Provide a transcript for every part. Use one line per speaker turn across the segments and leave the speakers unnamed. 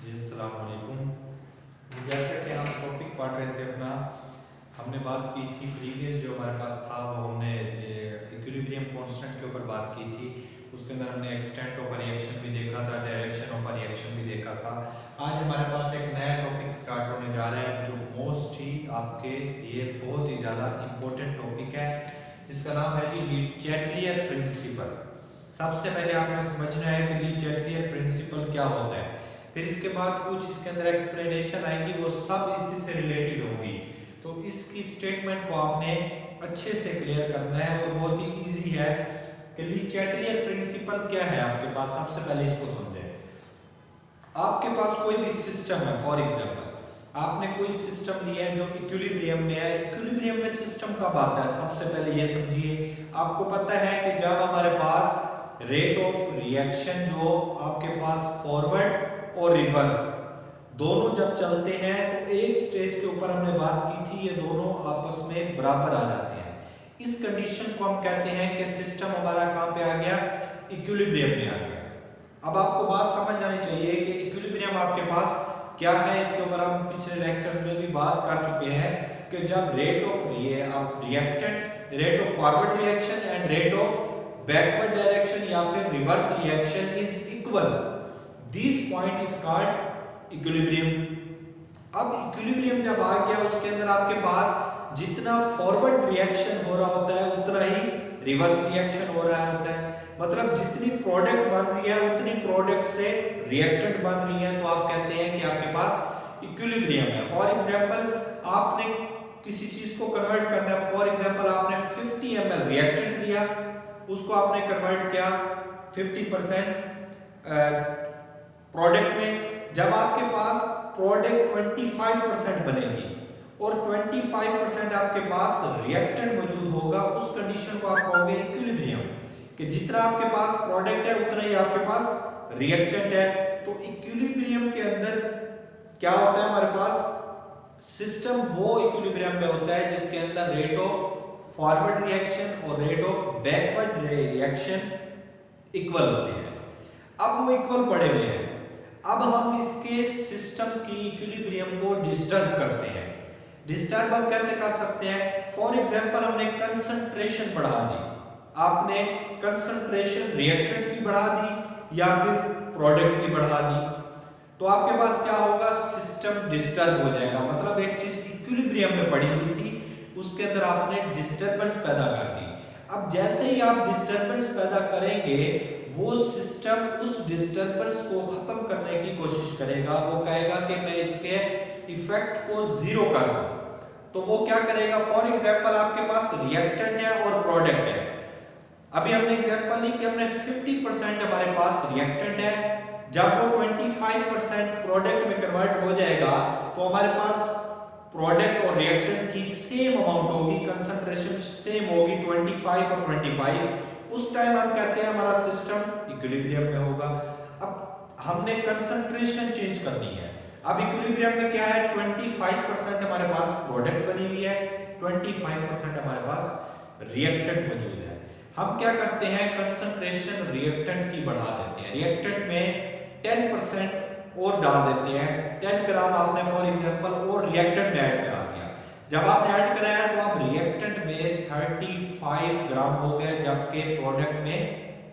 जी अस्सलाम वालेकुम। जैसा कि हम टॉपिक पढ़ रहे थे अपना, हमने बात की थी प्रीवियस जो हमारे पास था वो हमने इक्विलिब्रियम कांस्टेंट के ऊपर बात की थी। उसके अंदर हमने एक्सटेंट ऑफ रिएक्शन भी देखा था, डायरेक्शन ऑफ रिएक्शन भी देखा था। आज हमारे पास एक नया टॉपिक स्टार्ट होने जा रहा है जो मोस्ट ही आपके लिए बहुत ही ज़्यादा इम्पोर्टेंट टॉपिक है, जिसका नाम है जी ली चैटलियर प्रिंसिपल। सबसे पहले आपने समझना है कि ली चैटलियर प्रिंसिपल क्या होता है, फिर इसके बाद कुछ इसके अंदर एक्सप्लेनेशन आएंगी, वो सब इसी से रिलेटेड होंगी। तो इसकी स्टेटमेंट को आपने अच्छे से क्लियर करना है और बहुत ही इजी है कि ली चैटलियर प्रिंसिपल क्या है आपके पास। सबसे पहले इसको समझें। आपके पास कोई भी सिस्टम है, फॉर एग्जांपल आपने कोई सिस्टम लिया है जो इक्विलिब्रियम में है। इक्विलिब्रियम में सिस्टम कब आता है, सबसे पहले ये समझिए। आपको पता है कि जब हमारे पास रेट ऑफ रिएक्शन जो आपके पास फॉरवर्ड और रिवर्स दोनों जब चलते हैं तो एक स्टेज के ऊपर हमने बात की थी, ये दोनों आपस में बराबर आ जाते हैं। इस कंडीशन को हम कहते हैं कि सिस्टम हमारा कहां पे आ गया, इक्विलिब्रियम में आ गया। अब आपको बात समझ आनी चाहिए कि इक्विलिब्रियम आपके पास क्या है। इसके ऊपर हम पिछले लेक्चर्स में भी बात कर चुके हैं कि जब rate of reactant, rate of forward reaction and rate of backward direction या फिर reverse reaction is equal, this point is called equilibrium. अब इक्विलिब्रियम जब आ गया, उसके अंदर आपके पास जितना फॉरवर्ड रिएक्शन हो रहा होता है उतना ही रिवर्स रिएक्शन हो रहा होता है। मतलब जितनी प्रोडक्ट बन रही है उतनी प्रोडक्ट से रिएक्टेंट बन रही है, तो आप कहते हैं कि आपके पास इक्विलिब्रियम है। फॉर एग्जांपल आपने किसी चीज को कन्वर्ट करना है, फॉर एग्जांपल आपने 50 ml रिएक्टेंट लिया, उसको आपने कन्वर्ट किया 50% प्रोडक्ट में। जब आपके पास प्रोडक्ट 25% बनेगी और 25% आपके पास रिएक्टेंट मौजूद होगा, उस कंडीशन को आप कहोगे इक्विलिब्रियम, कि जितना आपके पास प्रोडक्ट है उतना ही आपके पास रिएक्टेंट है। तो इक्विलिब्रियम के अंदर क्या होता है, हमारे पास सिस्टम वो इक्विलिब्रियम में होता है जिसके अंदर रेट ऑफ फॉरवर्ड रिएक्शन और rate of backward reaction equal होते हैं। अब वो इक्वल पड़े हुए हैं, अब हम इसके सिस्टम की इक्विलिब्रियम को डिस्टर्ब करते हैं। डिस्टर्ब हम कैसे कर सकते हैं, फॉर एग्जांपल हमने कंसंट्रेशन बढ़ा दी, आपने कंसंट्रेशन रिएक्टेंट की बढ़ा दी या फिर प्रोडक्ट की बढ़ा दी, तो आपके पास क्या होगा, सिस्टम डिस्टर्ब हो जाएगा। मतलब एक चीज इक्विलिब्रियम में पड़ी हुई थी, उसके अंदर आपने डिस्टर्बेंस पैदा कर दी। अब जैसे ही आप डिस्टर्बेंस पैदा करेंगे, वो सिस्टम उस डिस्टर्बेंस को खत्म करने की कोशिश करेगा। वो कहेगा कि मैं इसके इफेक्ट को जीरो कर दूं। तो वो क्या करेगा, फॉर एग्जांपल आपके पास रिएक्टेंट है और प्रोडक्ट है। अभी हमने एग्जांपल ली कि हमने 50% हमारे पास रिएक्टेंट है, जब वो 25% प्रोडक्ट में कन्वर्ट हो जाएगा तो हमारे पास प्रोडक्ट और रिएक्टेंट की सेम अमाउंट होगी, कंसंट्रेशन सेम होगी 25 और 25। उस टाइम हम कहते हैं हमारा सिस्टम इक्विलिब्रियम में होगा। अब हमने कंसंट्रेशन चेंज करनी है। अब इक्विलिब्रियम में क्या है, 25% हमारे पास प्रोडक्ट बनी हुई है, 25% हमारे पास रिएक्टेंट मौजूद है। हम क्या करते हैं, कंसंट्रेशन रिएक्टेंट की बढ़ा देते हैं, रिएक्टेंट में 10% और डाल देते हैं। 10 ग्राम आपने फॉर एग्जांपल और रिएक्टेंट में ऐड करा दिया। जब आपने ऐड कराया तो आप रिएक्टेंट में 35 ग्राम हो गए, जबकि प्रोडक्ट में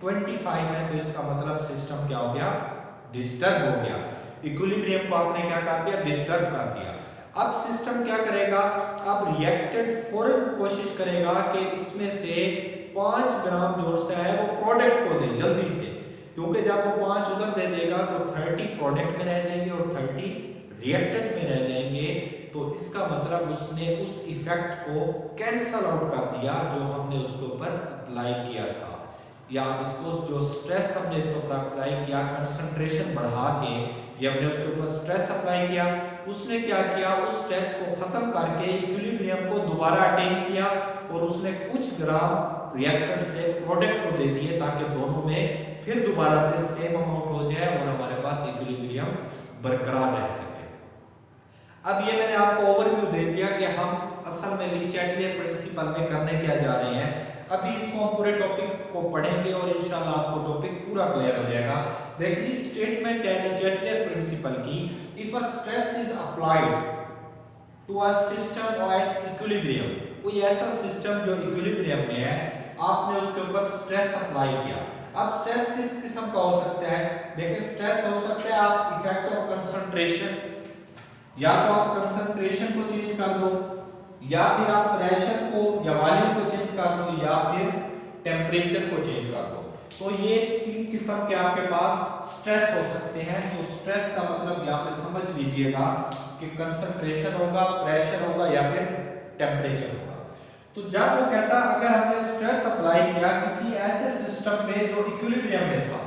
25 है, तो इसका मतलब सिस्टम क्या हो गया, डिस्टर्ब हो गया। इक्विलिब्रियम को आपने क्या कर दिया, डिस्टर्ब कर दिया। अब सिस्टम क्या करेगा, अब रिएक्टेंट फौरन कोशिश करेगा कि इसमें से 5 ग्राम जो सा है वो प्रोडक्ट को दे जल्दी से, क्योंकि जब वो 5 उधर दे देगा तो 30 प्रोडक्ट में रह जाएंगे और 30 रिएक्टेंट में रह जाएंगे। तो इसका मतलब उसने उस इफेक्ट को कैंसल आउट कर दिया जो हमने उसके ऊपर अप्लाई किया था, या इसको जो स्ट्रेस हमने इसके ऊपर अप्लाई किया, कंसंट्रेशन बढ़ा के ये हमने उसके ऊपर स्ट्रेस अप्लाई किया, उसने क्या किया, उस स्ट्रेस को खत्म करके इक्विलिब्रियम को दोबारा अटेन किया और उसने कुछ ग्राम रिएक्टेंट से प्रोडक्ट को दे दिए ताकि दोनों में फिर दोबारा से सेम अमाउंट हो जाए और हमारे पास इक्विलिब्रियम बरकरार रह सके। अब ये मैंने आपको ओवरव्यू दे दिया कि हम असल में ली चैटलियर प्रिंसिपल में करने क्या जा रहे हैं। अभी इसको हम पूरे टॉपिक को पढ़ेंगे और इंशाल्लाह आपको टॉपिक पूरा क्लियर हो जाएगा। देखिए स्टेटमेंट है लीजेटलियर प्रिंसिपल की, if a stress is applied to a system at equilibrium, कोई ऐसा सिस्टम जो इक्विलिब्रियम में है, आपने उसके ऊपर स्ट्रेस अप्लाई किया। अब स्ट्रेस किस किस्म का हो सकता है? देखिए स्ट्रेस हो सकता है आप इफेक्ट ऑफ कंसंट्रेशन, या तो आप कंसंट्रेशन को चेंज कर दो, या फिर आप प्रेशर को या वॉल्यूम को चेंज कर दो, या फिर टेम्परेचर को चेंज कर दो। तो ये तीन किस्म के आपके पास स्ट्रेस हो सकते हैं। तो स्ट्रेस का मतलब यहाँ पे समझ लीजिएगा कि कंसंट्रेशन होगा, प्रेशर होगा या फिर टेम्परेचर होगा। तो जब वो कहता अगर हमने स्ट्रेस अप्लाई किया किसी ऐसे सिस्टम पे जो इक्विलिब्रियम में था,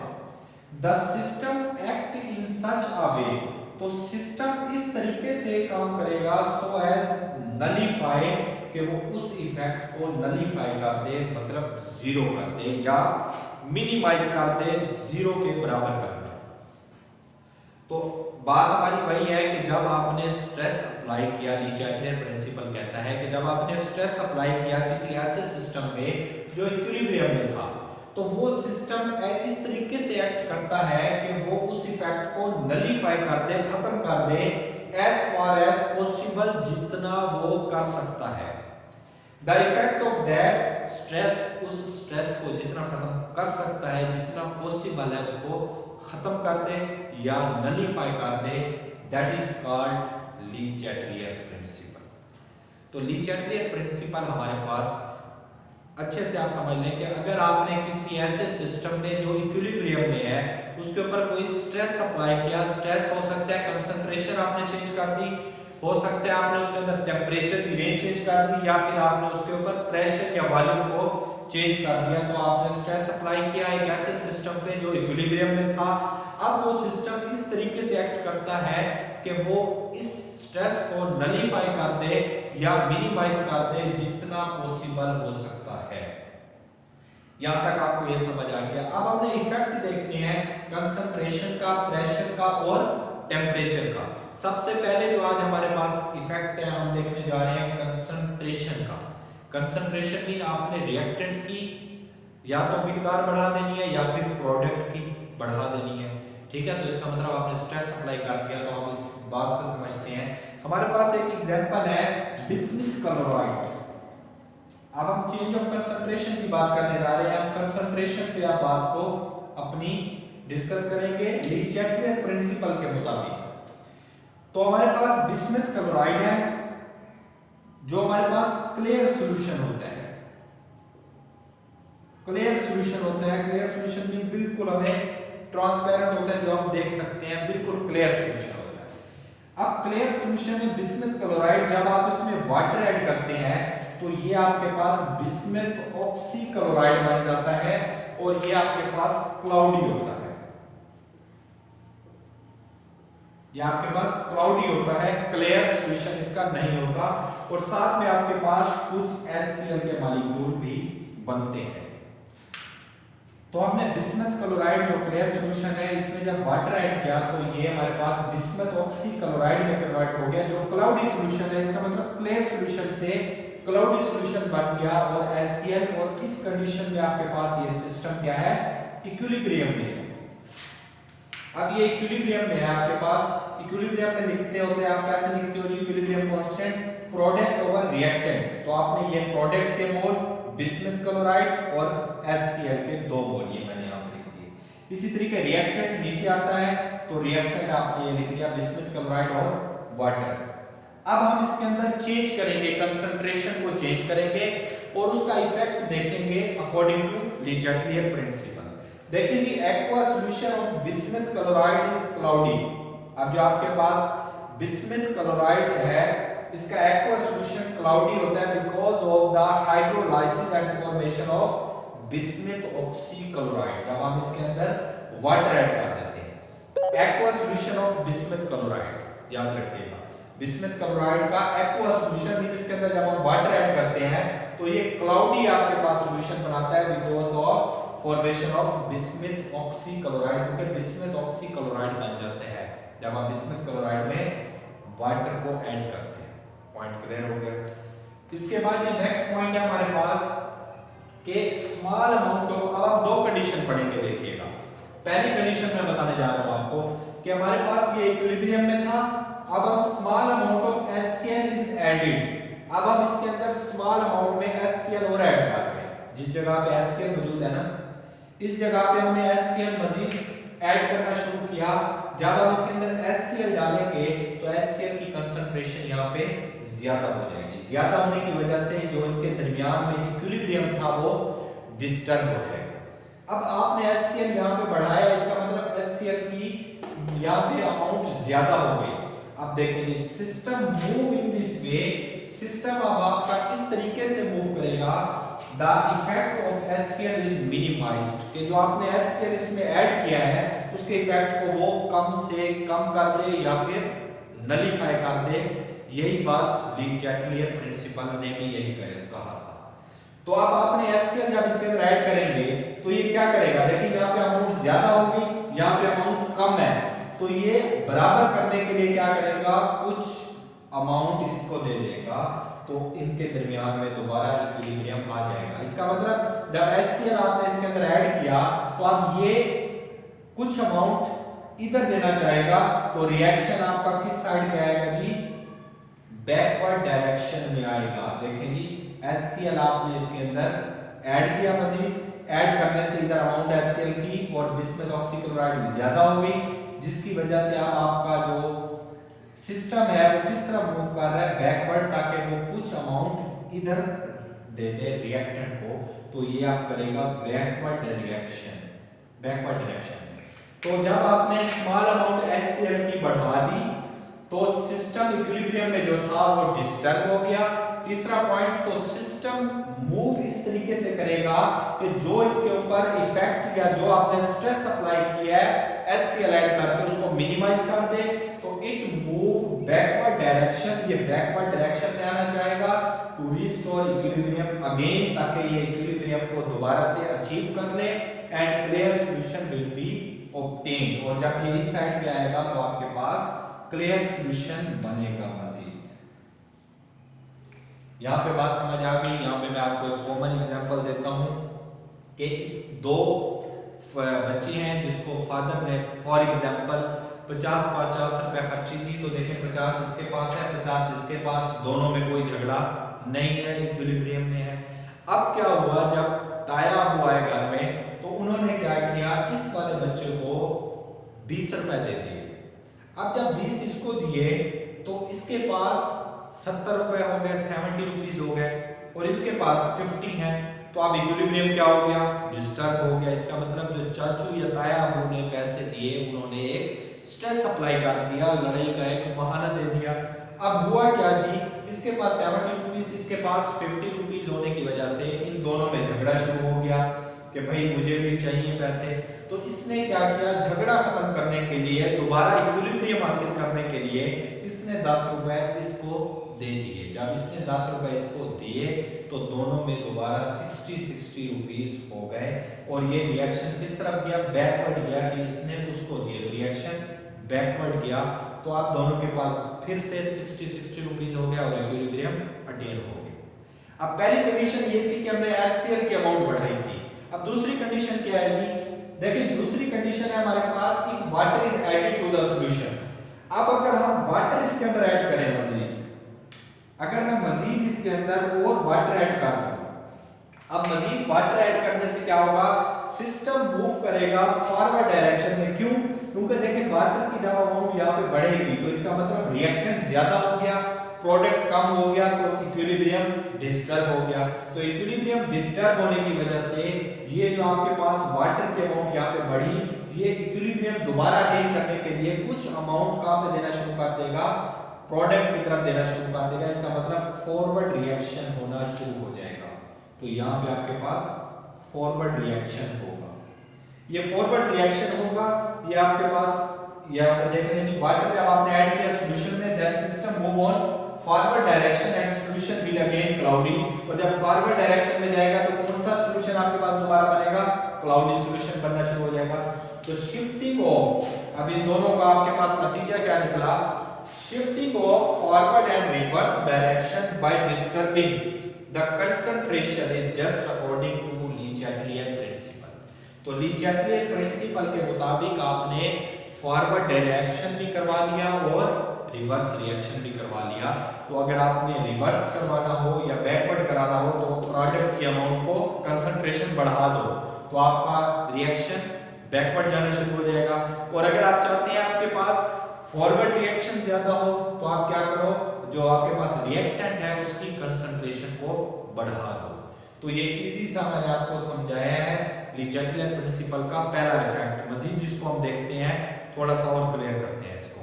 द सिस्टम एक्ट इन सच अ वे, तो सिस्टम इस तरीके से काम करेगा सो एज नलीफाई, कि वो उस इफेक्ट को नलीफाई कर दे, मतलब जीरो कर दे या मिनिमाइज कर दे, जीरो के बराबर कर दे। तो बात हमारी वही है कि जब आपने स्ट्रेस अप्लाई किया, लीजेटलियर प्रिंसिपल कहता है कि जब आपने स्ट्रेस अप्लाई किया किसी ऐसे सिस्टम पे जो इक्विलिब्रियम में था, तो वो सिस्टम इस तरीके से एक्ट करता है कि वो उस इफेक्ट को नलीफाई कर दे, खत्म कर दे, एज फार एज पॉसिबल, जितना वो कर सकता है। The effect of that stress, उस स्ट्रेस को जितना खत्म कर सकता है, जितना पॉसिबल है उसको खत्म कर दे या नलीफाई कर दे, दैट इज कॉल्ड लीजेटलियर प्रिंसिपल। तो लीजेटलियर प्रिंसिपल हमारे पास अच्छे से आप समझ लें कि अगर आपने किसी ऐसे सिस्टम में जो इक्विलिब्रियम में है उसके ऊपर कोई स्ट्रेस अप्लाई किया, स्ट्रेस हो सकता है कंसंट्रेशन आपने चेंज कर दी, हो सकता है आपने उसके अंदर टेम्परेचर की रेंज चेंज कर दी, या फिर आपने उसके ऊपर प्रेशर या वॉल्यूम को चेंज कर दिया, तो आपने स्ट्रेस अप्लाई किया एक ऐसे सिस्टम पे जो इक्विलिब्रियम में था। अब वो सिस्टम इस तरीके से एक्ट करता है कि वो इस स्ट्रेस को नलीफाई कर दे या मिनिमाइज कर दे जितना पॉसिबल हो सकता है। यहां तक आपको ये समझ आ गया। अब हमने इफेक्ट देखने हैं कंसंट्रेशन का, प्रेशर का और टेम्परेचर का। सबसे पहले जो आज हमारे पास इफेक्ट है हम देखने जा रहे हैं कंसंट्रेशन का। कंसंट्रेशन मीन आपने रिएक्टेंट की या तो मिकदार बढ़ा देनी है या फिर प्रोडक्ट की बढ़ा देनी है, ठीक है। तो इसका मतलब आपने स्ट्रेस अप्लाई कर दिया। तो हम इस बात से समझते हैं, हमारे पास एक एग्जांपल है बिस्मुथ क्लोराइड। अब हम चेंज ऑफ कंसंट्रेशन की बात करने जा रहे हैं। हम कंसंट्रेशन पे आप बात को अपनी डिस्कस करेंगे लीजेटलियर प्रिंसिपल के मुताबिक। तो हमारे पास बिस्मुथ क्लोराइड है जो हमारे पास क्लियर सॉल्यूशन होता है। क्लियर सॉल्यूशन होता है, क्लियर सॉल्यूशन मीन बिल्कुल हमें ट्रांसपेरेंट होता है, जो हम देख सकते हैं, बिल्कुल क्लियर सॉल्यूशन होता है। अब क्लियर सॉल्यूशन में बिस्मुथ क्लोराइड जब आप इसमें वाटर ऐड करते हैं तो ये आपके पास बिस्मुथ ऑक्सी क्लोराइड बन जाता है और ये आपके पास क्लाउडी होता है। ये आपके पास क्लाउडी होता है, क्लियर सॉल्यूशन इसका नहीं होता। और साथ में आपके पास कुछ HCl के मॉलिक्यूल भी बनते हैं। तो हमने बिस्मुथ क्लोराइड जो क्लियर सॉल्यूशन है इसमें जब वाटर ऐड किया तो ये हमारे पास बिस्मुथ ऑक्सी क्लोराइड में कन्वर्ट हो गया, जो क्लाउडी सॉल्यूशन है। इसका मतलब क्लियर सॉल्यूशन से क्लाउडी सॉल्यूशन बन गया और HCl, और इस कंडीशन में आपके पास ये सिस्टम क्या है, इक्विलिब्रियम में है। अब ये इक्विलिब्रियम में है आपके पास। इक्विलिब्रियम में लिखते होते हैं आप कैसे लिखते हो, equilibrium constant product over reactant. तो आपने ये प्रोडक्ट के मोल बिस्मुथ क्लोराइड और HCl के 2 मोल ये मैंने यहां पे लिख दिए। इसी तरीके रिएक्टेंट नीचे आता है तो रिएक्टेंट आपने ये लिख दिया बिस्मुथ क्लोराइड और वाटर। अब हम इसके अंदर चेंज करेंगे, कंसंट्रेशन को चेंज करेंगे और उसका इफेक्ट देखेंगे अकॉर्डिंग टू लीजेटलियर प्रिंसिपल। देखिए जी, aqua solution of bismuth chloride is cloudy. अब जो आपके पास बिस्मुथ क्लोराइड है इसका एक्वा सॉल्यूशन क्लाउडी होता है because of the hydrolysis and formation of bismuth oxy chloride. जब हम इसके अंदर वाटर ऐड कर देते हैं, aqua solution of bismuth chloride, याद रखिएगा बिस्मुथ क्लोराइड का एक्वा सॉल्यूशन मीन इसके अंदर जब हम वाटर ऐड करते हैं तो ये क्लाउडी आपके पास सॉल्यूशन बनाता है because of formation of bismuth oxy chloride, क्योंकि बिस्मुथ ऑक्सी क्लोराइड बन जाते हैं जब हम बिस्मुथ क्लोराइड में वाटर को ऐड करते हैं। पॉइंट क्लियर हो गया। इसके बाद ये नेक्स्ट पॉइंट है हमारे पास कि स्मॉल अमाउंट ऑफ, अब आप दो कंडीशन पढ़ेंगे देखिएगा। पहली कंडीशन मैं बताने जा रहा हूं आपको कि हमारे पास ये इक्विलिब्रियम में था, अब हम small amount of HCl is added, अब हम इसके अंदर स्मॉल अमाउंट में HCl और ऐड कर रहे हैं। जिस जगह पे HCl मौजूद है ना, इस जगह पे हमने HCl मजीद ऐड करना शुरू किया। जब हम इसके अंदर HCl डालेंगे तो HCl की कंसंट्रेशन यहाँ पे ज्यादा हो जाएगी। ज्यादा होने की वजह से जो इनके दरमियान में इक्विलिब्रियम था वो डिस्टर्ब हो जाएगा। अब आपने HCl यहाँ पे बढ़ाया, इसका मतलब HCl की यहाँ पे अमाउंट ज्यादा हो गई। अब देखेंगे system move in this way, system अब आपका इस तरीके से मूव करेगा, the effect of HCl is minimised, कि जो आपने HCl इसमें ऐड किया है उसके इफेक्ट को वो कम से कम कर दे या फिर नलीफाई कर दे। यही बात ली चैटलियर प्रिंसिपल ने भी यही कहा था। तो अब आपने HCl जब इसके अंदर ऐड करेंगे तो ये क्या करेगा, देखिए यहाँ पे अमाउंट ज्यादा होगी, यहाँ पे अमाउंट कम है, तो ये बराबर करने के लिए क्या करेगा, कुछ अमाउंट इसको दे देगा, तो इनके दरमियान में दोबारा इक्विलिब्रियम आ जाएगा। इसका मतलब जब HCl आपने इसके अंदर ऐड किया तो अब ये कुछ अमाउंट इधर देना चाहेगा, तो रिएक्शन आपका किस साइड पे आएगा जी, बैकवर्ड डायरेक्शन में आएगा। देखें जी HCl आपने इसके अंदर ऐड किया, मजीद ऐड करने से इधर अमाउंट HCl की और बिस्मुथ ऑक्सीक्लोराइड ज्यादा हो गई, जिसकी वजह से अब आपका जो सिस्टम है वो किस तरह मूव कर रहा है, बैकवर्ड, ताकि वो कुछ अमाउंट इधर दे दे रिएक्टेंट को, तो ये आप करेगा बैकवर्ड रिएक्शन, बैकवर्ड डायरेक्शन में। तो जब आपने स्मॉल अमाउंट HCl की बढ़ा दी तो सिस्टम इक्विलिब्रियम में जो था वो डिस्टर्ब हो गया। तीसरा पॉइंट, तो सिस्टम मूव इस तरीके से करेगा कि जो इसके ऊपर इफेक्ट या जो आपने स्ट्रेस अप्लाई किया है HCl ऐड करके उसको मिनिमाइज कर दे, तो इट मूव बैकवर्ड डायरेक्शन, ये बैकवर्ड डायरेक्शन में आना चाहेगा टू रिस्टोर इक्विलिब्रियम अगेन, ताकि ये इक्विलिब्रियम को दोबारा से अचीव कर ले and clear solution will be obtained. और जब ये इस साइड पे आएगा तो आपके पास क्लियर सॉल्यूशन बनेगा मजीद। यहाँ पे बात समझ आ गई। यहाँ पे मैं आपको एक कॉमन एग्जांपल देता हूँ कि इस दो बच्चे हैं जिसको फादर ने फॉर एग्जांपल 50-50 रुपए खर्ची दी, तो देखें 50 इसके पास है 50 इसके पास, दोनों में कोई झगड़ा नहीं है, इक्विलिब्रियम में है। अब क्या हुआ, जब ताया अबू आए घर में तो उन्होंने क्या किया, इस वाले बच्चे को 20 रुपए दे दिए। अब जब 20 इसको दिए तो इसके पास 70 रुपए हो गए, 70 रुपीज हो गए, और इसके पास 50 है, तो अब इक्विलिब्रियम क्या हो गया, डिस्टर्ब हो गया। इसका मतलब जो चाचू या ताया अबू ने पैसे दिए उन्होंने एक स्ट्रेस अप्लाई कर दिया, लड़ाई का एक बहाना दे दिया। अब हुआ क्या जी, इसके पास 70 रुपीज, इसके पास 50 रुपीज होने की वजह से इन दोनों में झगड़ा शुरू हो गया कि भाई मुझे भी चाहिए पैसे। तो इसने क्या किया, झगड़ा खत्म करने के लिए, दोबारा इक्विलिब्रियम हासिल करने के लिए इसने 10 रुपए इसको दे दिए। जब इसने 10 रुपए इसको दिए तो दोनों में दोबारा 60 रुपीस हो गए, और ये रिएक्शन किस तरफ गया, बैकवर्ड गया, कि इसने उसको दिए तो रिएक्शन बैकवर्ड गया। तो आप दोनों के पास फिर से 60 रुपीस हो गया और इक्विलिब्रियम अटेन हो गया। अब पहली कंडीशन ये थी कि हमने HCl की अमाउंट बढ़ाई थी। अब दूसरी कंडीशन क्या है जी, देखिए दूसरी कंडीशन है हमारे पास, if water is added to the solution. अब अगर हम वाटर इसके अंदर ऐड करें मजीद, अगर मैं मजीद इसके अंदर और वाटर ऐड कर दूं, अब मजीद वाटर ऐड करने से क्या होगा, सिस्टम मूव करेगा फॉरवर्ड डायरेक्शन में। क्यों, क्योंकि देखिए वाटर की जब अमाउंट यहाँ पे बढ़ेगी तो इसका मतलब रिएक्टेंट ज्यादा हो गया, प्रोडक्ट कम हो गया, तो इक्विलिब्रियम डिस्टर्ब हो गया। तो इक्विलिब्रियम डिस्टर्ब होने की वजह से ये जो आपके पास वाटर की अमाउंट यहाँ पे बढ़ी, ये इक्विलिब्रियम दोबारा अटेन करने के लिए कुछ अमाउंट कहाँ पे देना शुरू कर देगा, प्रोडक्ट की तरफ देना शुरू कर देगा। इसका मतलब फॉरवर्ड रिएक्शन होना शुरू हो जाएगा। तो यहाँ पे आपके पास फॉरवर्ड रिएक्शन होगा। ये फॉरवर्ड रिएक्शन होगा, ये आपके पास यहाँ पे देख रहे हैं वाटर जब आपने ऐड किया सॉल्यूशन में, that system move on forward direction and solution will again cloudy. और जब फॉरवर्ड डायरेक्शन में जाएगा तो कौन सा सॉल्यूशन आपके पास दोबारा बनेगा, क्लाउडी सॉल्यूशन बनना शुरू हो जाएगा। तो शिफ्टिंग ऑफ, अब इन दोनों का आपके पास नतीजा क्या निकला, shifting of forward and reverse direction by disturbing the concentration is just according to Le Chatelier principle. तो ली चैटलियर प्रिंसिपल के मुताबिक आपने फॉरवर्ड डायरेक्शन भी करवा लिया और रिवर्स रिएक्शन भी करवा लिया। तो अगर आपने रिवर्स करवाना हो या बैकवर्ड कराना हो तो प्रोडक्ट की अमाउंट को कंसंट्रेशन बढ़ा दो तो आपका रिएक्शन बैकवर्ड जाना शुरू हो जाएगा। और अगर आप चाहते हैं आपके पास फॉरवर्ड रिएक्शन ज्यादा हो तो आप क्या करो, जो आपके पास रिएक्टेंट है उसकी कंसंट्रेशन को बढ़ा दो। तो ये इजी सा मैंने आपको समझाया है ली चैटलियर प्रिंसिपल का पहला इफेक्ट। मजीद इसको हम देखते हैं, थोड़ा सा और क्लियर करते हैं इसको।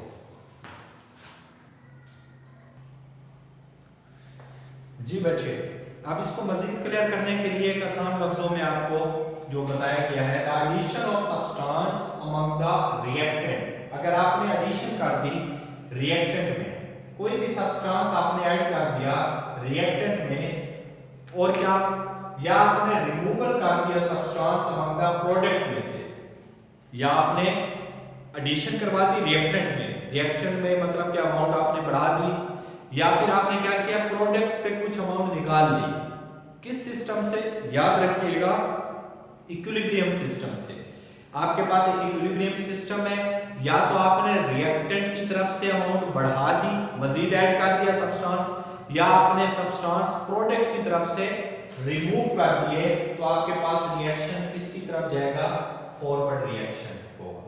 जी बच्चे, अब इसको मजीद क्लियर करने के लिए एक आसान लफ्जों में आपको जो बताया गया है, the addition of substance among the reactant. अगर आपने एडिशन कर दी रिएक्टेंट में, कोई भी सब्सटेंस आपने ऐड कर दिया रिएक्टेंट में, और क्या या आपने रिमूवल कर दिया सब्सटेंस अमंग द प्रोडक्ट में से, या आपने एडिशन करवा दी रिएक्टेंट में, रिएक्शन में मतलब क्या अमाउंट आपने बढ़ा दी, या फिर आपने क्या किया प्रोडक्ट से कुछ अमाउंट निकाल ली। किस सिस्टम से? याद रखिएगा इक्विलिब्रियम सिस्टम से। आपके पास एक इक्विलिब्रियम सिस्टम है, या तो आपने रिएक्टेंट की तरफ से अमाउंट बढ़ा दी, मजीद ऐड कर दिया सब्सटेंस, या आपने सब्सटेंस प्रोडक्ट की तरफ से रिमूव कर दिए, तो आपके पास रिएक्शन किसकी तरफ जाएगा? फॉरवर्ड रिएक्शन होगा।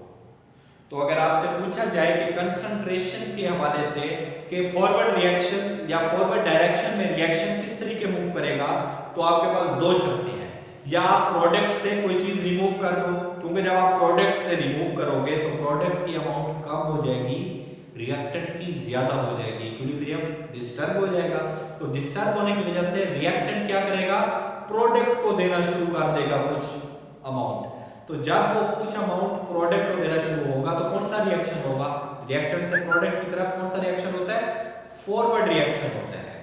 तो अगर आपसे पूछा जाए कि कंसंट्रेशन के हवाले से कि फॉरवर्ड रिएक्शन या फॉरवर्ड डायरेक्शन में रिएक्शन किस तरीके मूव करेगा, तो आपके पास दो शर्तें हैं, या आप प्रोडक्ट से कोई चीज रिमूव कर दो, क्योंकि जब आप प्रोडक्ट से रिमूव करोगे तो प्रोडक्ट की अमाउंट कम हो जाएगी, रिएक्टेंट की ज्यादा हो जाएगी, इक्विलिब्रियम डिस्टर्ब हो जाएगा। तो डिस्टर्ब होने की वजह से रिएक्टेंट क्या करेगा? प्रोडक्ट को देना शुरू कर देगा कुछ अमाउंट। तो जब वो कुछ अमाउंट प्रोडक्ट को देना शुरू होगा तो कौन सा रिएक्शन होगा? रिएक्टेंट से प्रोडक्ट की तरफ कौन सा रिएक्शन होता है? फॉरवर्ड रिएक्शन होता है।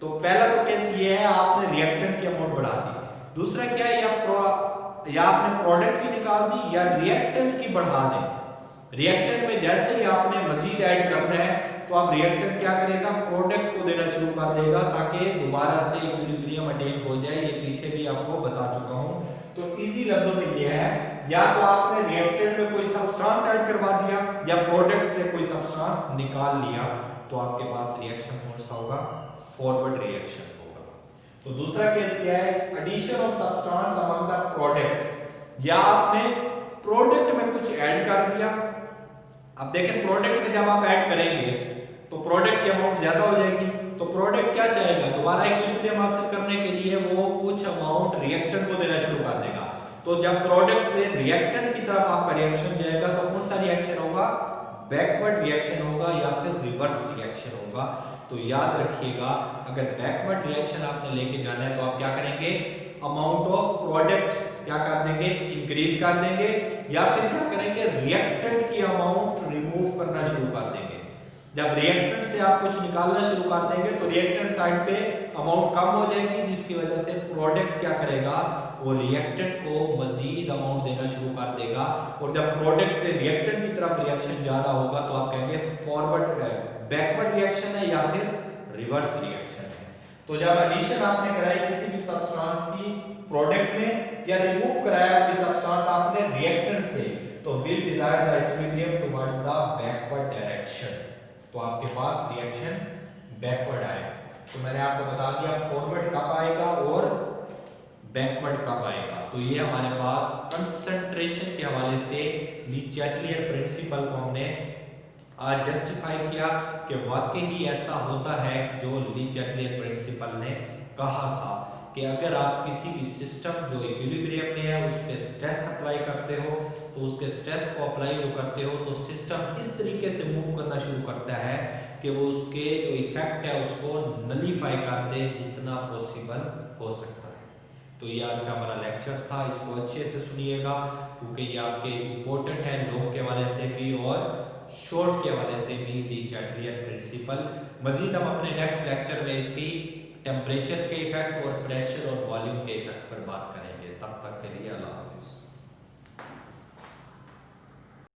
तो पहला तो केस ये है, आपने रिएक्टेंट की अमाउंट बढ़ा दी। दूसरा क्या है, या आपने प्रोडक्ट की निकाल दी या रिएक्टेंट की बढ़ा दें। रिएक्टेंट में जैसे ही आपने मजीद ऐड करना है तो आप रिएक्टेंट क्या करेगा? प्रोडक्ट को देना शुरू कर देगा ताकि दोबारा से इक्विलिब्रियम अटेन हो जाए। ये पीछे भी आपको बता चुका हूं। तो इजी लफ्जों में ये है, या तो आपने रिएक्टेंट में कोई सब्सटेंस ऐड करवा दिया या प्रोडक्ट से कोई सब्सटेंस निकाल लिया, तो आपके पास रिएक्शन कौन सा होगा? फॉरवर्ड रिएक्शन होगा। तो दूसरा केस क्या है? Addition of substance among the product, या आपने प्रोडक्ट में कुछ ऐड कर दिया। अब देखें, प्रोडक्ट में जब आप ऐड करेंगे तो प्रोडक्ट की अमाउंट ज्यादा हो जाएगी, तो प्रोडक्ट क्या चाहेगा? दोबारा इक्विलिब्रियम हासिल करने के लिए वो कुछ अमाउंट रिएक्टेंट को देना शुरू कर देगा। तो जब प्रोडक्ट से रिएक्टेंट की तरफ आपका रिएक्शन जाएगा तो कौन सा रिएक्शन होगा? बैकवर्ड रिएक्शन होगा या फिर रिवर्स रिएक्शन होगा। तो याद रखिएगा, अगर बैकवर्ड रिएक्शन आपने लेके जाना है तो आप क्या करेंगे? अमाउंट ऑफ प्रोडक्ट क्या कर देंगे? इंक्रीज कर देंगे, या फिर क्या करेंगे? रिएक्टेंट की अमाउंट रिमूव करना शुरू कर देंगे। जब रिएक्टेंट से आप कुछ निकालना शुरू कर देंगे तो रिएक्टेंट साइड पे अमाउंट कम हो जाएगी, जिसकी वजह से प्रोडक्ट क्या करेगा? वो रिएक्टेंट को मजीद अमाउंट देना शुरू कर देगा। और जब प्रोडक्ट से रिएक्टेंट की तरफ रिएक्शन ज्यादा होगा तो आप कहेंगे फॉरवर्ड बैकवर्ड रिएक्शन है या फिर रिवर्स रिएक्शन है। तो जब एडिशन आपने कराई किसी भी सब्सटेंस की प्रोडक्ट में या रिमूव कराया कोई सब्सटेंस आपने रिएक्टेंट से, तो will Dzire the equilibrium towards the backward direction, तो आपके पास रिएक्शन बैकवर्ड आएगा। तो मैंने आपको बता दिया फॉरवर्ड कब आएगा और बैकवर्ड कब आएगा। तो ये हमारे पास कंसंट्रेशन के हवाले से ली चैटलियर प्रिंसिपल को हमने आज जस्टिफाई किया कि वाकई ही ऐसा होता है जो ली चैटलियर प्रिंसिपल ने कहा था कि अगर आप किसी भी सिस्टम जो इक्विलिब्रियम में है उस पर स्ट्रेस अप्लाई करते हो, तो उसके स्ट्रेस को अप्लाई जो करते हो तो सिस्टम इस तरीके से मूव करना शुरू करता है कि वो उसके जो इफेक्ट है उसको नलीफाई कर दे जितना पॉसिबल हो सकता है। तो ये आज का हमारा लेक्चर था, इसको अच्छे से सुनिएगा क्योंकि ये आपके इम्पोर्टेंट है लॉन्ग के हवाले से भी और शॉर्ट के हवाले से भी ली चैटलियर प्रिंसिपल। मजीद हम अपने नेक्स्ट लेक्चर में इसकी टेम्परेचर के इफेक्ट और प्रेशर और वॉल्यूम के इफेक्ट पर बात करें।